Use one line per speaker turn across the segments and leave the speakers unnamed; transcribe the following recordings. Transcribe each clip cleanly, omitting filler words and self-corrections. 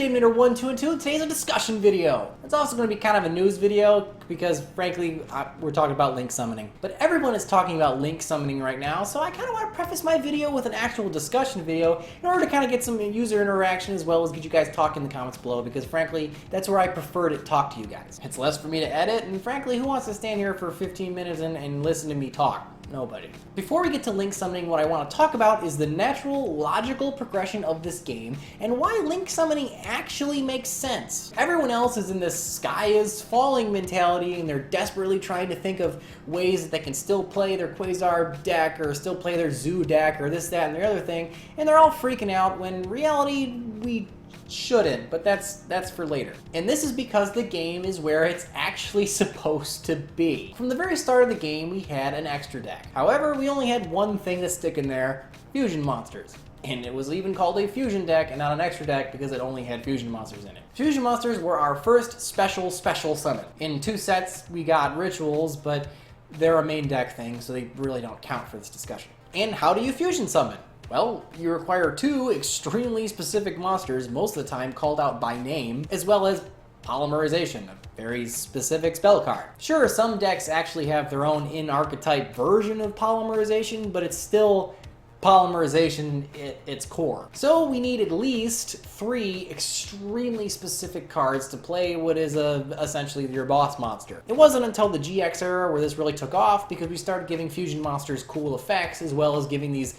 Eliminator 1, 2, and 2. Today's a discussion video. It's also going to be kind of a news video because, frankly, we're talking about link summoning. But everyone is talking about link summoning right now, so I kind of want to preface my video with an actual discussion video in order to kind of get some user interaction as well as get you guys talking in the comments below because, frankly, that's where I prefer to talk to you guys. It's less for me to edit, and frankly, who wants to stand here for 15 minutes and listen to me talk? Nobody. Before we get to link summoning, what I want to talk about is the natural, logical progression of this game and why link summoning actually makes sense. Everyone else is in this sky is falling mentality and they're desperately trying to think of ways that they can still play their Quasar deck or still play their Zoo deck or this, that, and the other thing, and they're all freaking out when in reality we shouldn't, but that's for later. And this is because the game is where it's actually supposed to be. From the very start of the game, we had an extra deck. However, we only had one thing to stick in there, fusion monsters. And it was even called a fusion deck and not an extra deck because it only had fusion monsters in it. Fusion monsters were our first special summon. In 2 sets, we got rituals, but they're a main deck thing, so they really don't count for this discussion. And how do you fusion summon? Well, you require 2 extremely specific monsters, most of the time called out by name, as well as polymerization, a very specific spell card. Sure, some decks actually have their own in-archetype version of polymerization, but it's still polymerization at its core. So we need at least 3 extremely specific cards to play what is essentially your boss monster. It wasn't until the GX era where this really took off because we started giving fusion monsters cool effects as well as giving these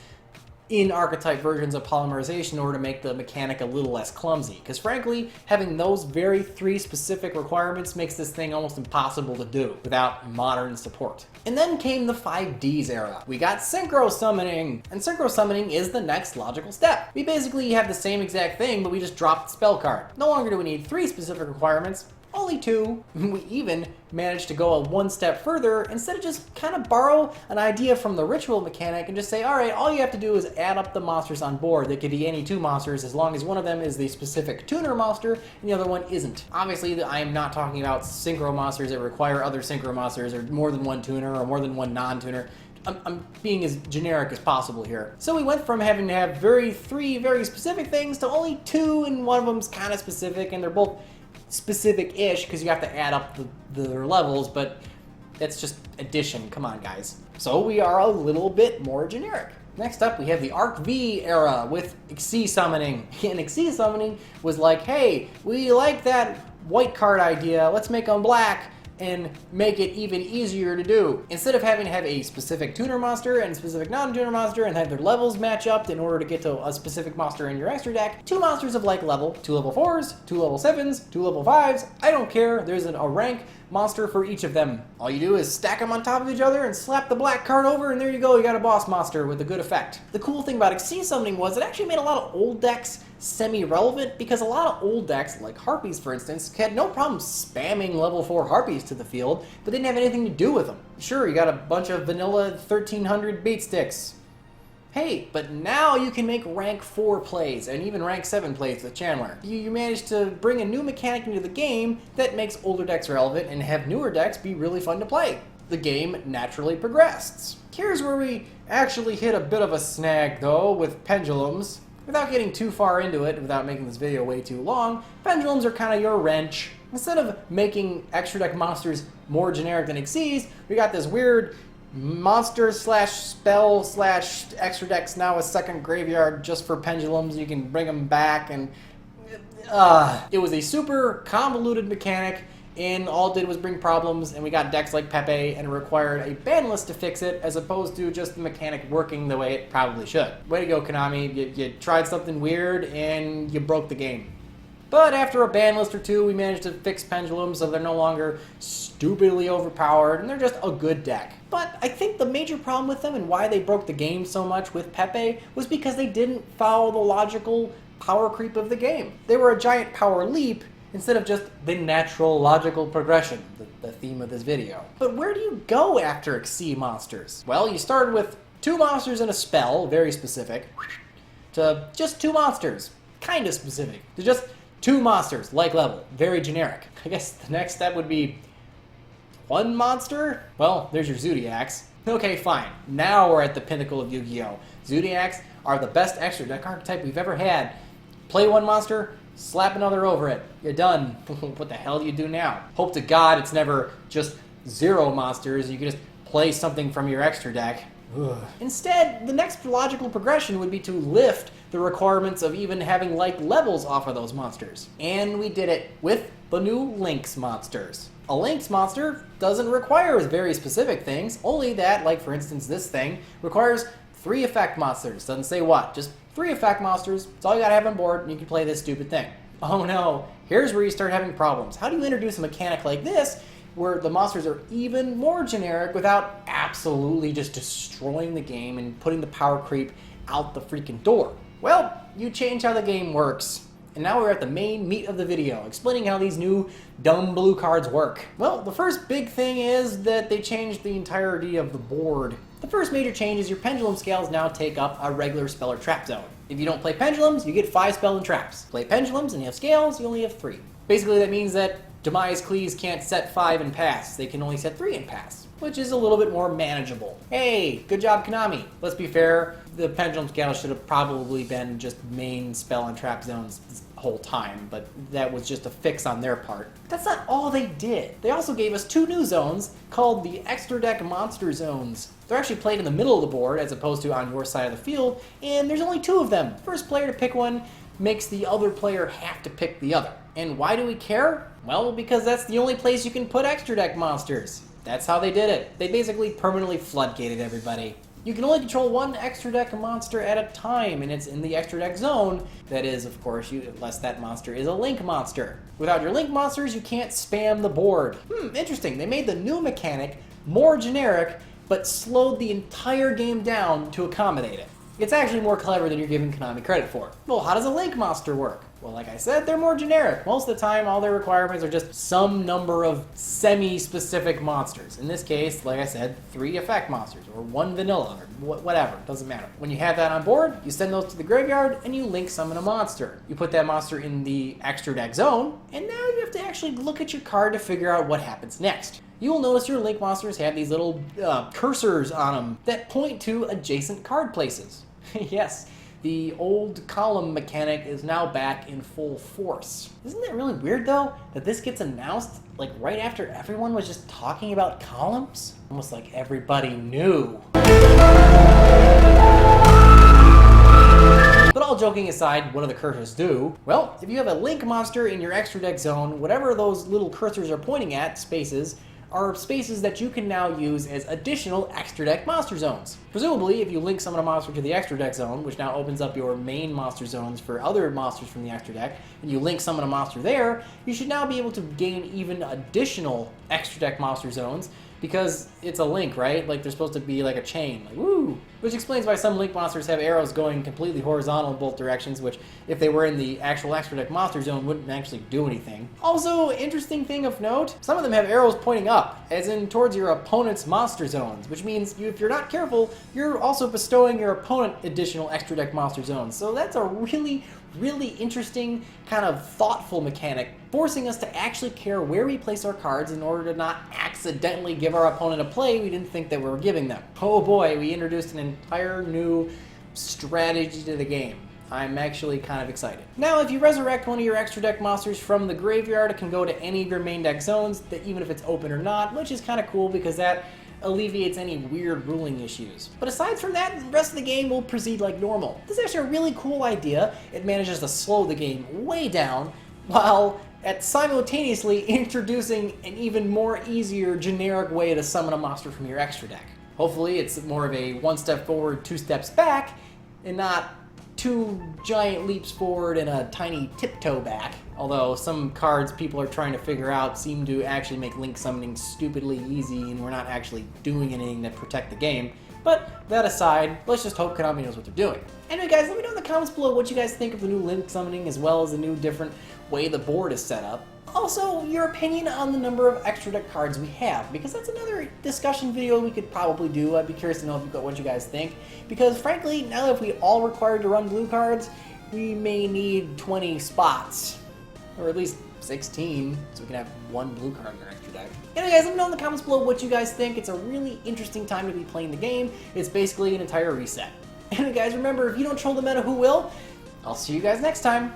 in-archetype versions of polymerization in order to make the mechanic a little less clumsy. Because frankly, having those very 3 specific requirements makes this thing almost impossible to do without modern support. And then came the 5Ds era. We got synchro summoning, and synchro summoning is the next logical step. We basically have the same exact thing, but we just dropped the spell card. No longer do we need 3 specific requirements, only 2. We even managed to go 1 step further instead of just kind of borrow an idea from the ritual mechanic and just say, alright, all you have to do is add up the monsters on board. They could be any 2 monsters as long as one of them is the specific tuner monster and the other one isn't. Obviously, I am not talking about synchro monsters that require other synchro monsters or more than 1 tuner or more than 1 non-tuner. I'm being as generic as possible here. So we went from having to have 3 very specific things to only 2, and one of them's kind of specific, and they're both specific-ish because you have to add up their levels, but that's just addition. Come on, guys. So we are a little bit more generic. Next up, we have the Arc V era with XYZ summoning. And XYZ summoning was like, hey, we like that white card idea. Let's make them black and make it even easier to do. Instead of having to have a specific tuner monster and a specific non-tuner monster and have their levels match up in order to get to a specific monster in your extra deck, 2 monsters of like level, 2 level 4s, 2 level 7s, 2 level 5s, I don't care, there's a rank monster for each of them. All you do is stack them on top of each other and slap the black card over, and there you go, you got a boss monster with a good effect. The cool thing about XYZ summoning was it actually made a lot of old decks semi-relevant because a lot of old decks, like Harpies for instance, had no problem spamming level 4 Harpies to the field, but didn't have anything to do with them. Sure, you got a bunch of vanilla 1300 beat sticks. Hey, but now you can make rank 4 plays and even rank 7 plays with Chandler. You managed to bring a new mechanic into the game that makes older decks relevant and have newer decks be really fun to play. The game naturally progressed. Here's where we actually hit a bit of a snag though with pendulums. Without getting too far into it, without making this video way too long, pendulums are kind of your wrench. Instead of making extra deck monsters more generic than XYZ, we got this weird monster slash spell slash extra decks now a second graveyard just for pendulums. You can bring them back, and it was a super convoluted mechanic, and all it did was bring problems, and we got decks like Pepe, and it required a ban list to fix it as opposed to just the mechanic working the way it probably should. Way to go, Konami. You tried something weird and you broke the game. But after a ban list or 2, we managed to fix pendulums so they're no longer stupidly overpowered, and they're just a good deck. But I think the major problem with them and why they broke the game so much with Pepe was because they didn't follow the logical power creep of the game. They were a giant power leap instead of just the natural logical progression, the theme of this video. But where do you go after XYZ monsters? Well, you started with 2 monsters and a spell, very specific, to just 2 monsters, kind of specific, to just 2 monsters, like level, very generic. I guess the next step would be 1 monster? Well, there's your Zodiacs. Okay, fine. Now we're at the pinnacle of Yu-Gi-Oh! Zodiacs are the best extra deck archetype we've ever had. Play 1 monster, slap another over it. You're done. What the hell do you do now? Hope to God it's never just 0 monsters. You can just play something from your extra deck. Ugh. Instead, the next logical progression would be to lift the requirements of even having like levels off of those monsters. And we did it with the new Lynx monsters. A Lynx monster doesn't require very specific things, only that, like for instance this thing, requires 3 effect monsters. Doesn't say what, just 3 effect monsters. It's all you gotta have on board and you can play this stupid thing. Oh no, here's where you start having problems. How do you introduce a mechanic like this where the monsters are even more generic without absolutely just destroying the game and putting the power creep out the freaking door? Well, you change how the game works. And now we're at the main meat of the video, explaining how these new dumb blue cards work. Well, the first big thing is that they changed the entirety of the board. The first major change is your pendulum scales now take up a regular spell or trap zone. If you don't play pendulums, you get 5 spell and traps. Play pendulums and you have scales, you only have 3. Basically that means that Demise Cleese can't set 5 and pass, they can only set 3 and pass, which is a little bit more manageable. Hey, good job Konami. Let's be fair, the pendulum scale should have probably been just main spell and trap zones this whole time, but that was just a fix on their part. That's not all they did. They also gave us 2 new zones called the Extra Deck Monster Zones. They're actually played in the middle of the board as opposed to on your side of the field, and there's only 2 of them. First player to pick one makes the other player have to pick the other. And why do we care? Well, because that's the only place you can put extra deck monsters. That's how they did it. They basically permanently floodgated everybody. You can only control 1 extra deck monster at a time, and it's in the extra deck zone. That is, of course, unless that monster is a link monster. Without your link monsters, you can't spam the board. Interesting. They made the new mechanic more generic, but slowed the entire game down to accommodate it. It's actually more clever than you're giving Konami credit for. Well, how does a link monster work? Well, like I said, they're more generic. Most of the time, all their requirements are just some number of semi-specific monsters. In this case, like I said, 3 effect monsters, or 1 vanilla, or whatever, doesn't matter. When you have that on board, you send those to the graveyard, and you link summon a monster. You put that monster in the extra deck zone, and now you have to actually look at your card to figure out what happens next. You will notice your link monsters have these little cursors on them that point to adjacent card places. Yes. The old column mechanic is now back in full force. Isn't that really weird though, that this gets announced like right after everyone was just talking about columns? Almost like everybody knew. But all joking aside, what do the cursors do? Well, if you have a link monster in your extra deck zone, whatever those little cursors are pointing at, spaces, are spaces that you can now use as additional extra deck monster zones. Presumably, if you link summon a monster to the extra deck zone, which now opens up your main monster zones for other monsters from the extra deck, and you link summon a monster there, you should now be able to gain even additional extra deck monster zones, because it's a link, right? Like, they're supposed to be like a chain, like, woo! Which explains why some link monsters have arrows going completely horizontal in both directions, which, if they were in the actual extra deck monster zone, wouldn't actually do anything. Also, interesting thing of note, some of them have arrows pointing up, as in towards your opponent's monster zones, which means if you're not careful, you're also bestowing your opponent additional extra deck monster zones. So that's a really interesting, kind of thoughtful mechanic, forcing us to actually care where we place our cards in order to not accidentally give our opponent a play we didn't think that we were giving them. Oh boy, we introduced an entire new strategy to the game. I'm actually kind of excited. Now, if you resurrect one of your extra deck monsters from the graveyard, it can go to any of your main deck zones, even if it's open or not, which is kind of cool because that alleviates any weird ruling issues. But aside from that, the rest of the game will proceed like normal. This is actually a really cool idea. It manages to slow the game way down while simultaneously introducing an even more easier generic way to summon a monster from your extra deck. Hopefully it's more of a 1 step forward, 2 steps back, and not 2 giant leaps forward and a tiny tiptoe back. Although some cards people are trying to figure out seem to actually make link summoning stupidly easy, and we're not actually doing anything to protect the game. But that aside, let's just hope Konami knows what they're doing. Anyway guys, let me know in the comments below what you guys think of the new link summoning as well as the new different way the board is set up. Also, your opinion on the number of extra deck cards we have, because that's another discussion video we could probably do. I'd be curious to know what you guys think, because frankly, now that we all required to run blue cards, we may need 20 spots, or at least 16, so we can have 1 blue card in our extra deck. Anyway guys, let me know in the comments below what you guys think. It's a really interesting time to be playing the game. It's basically an entire reset. Anyway guys, remember, if you don't troll the meta, who will? I'll see you guys next time.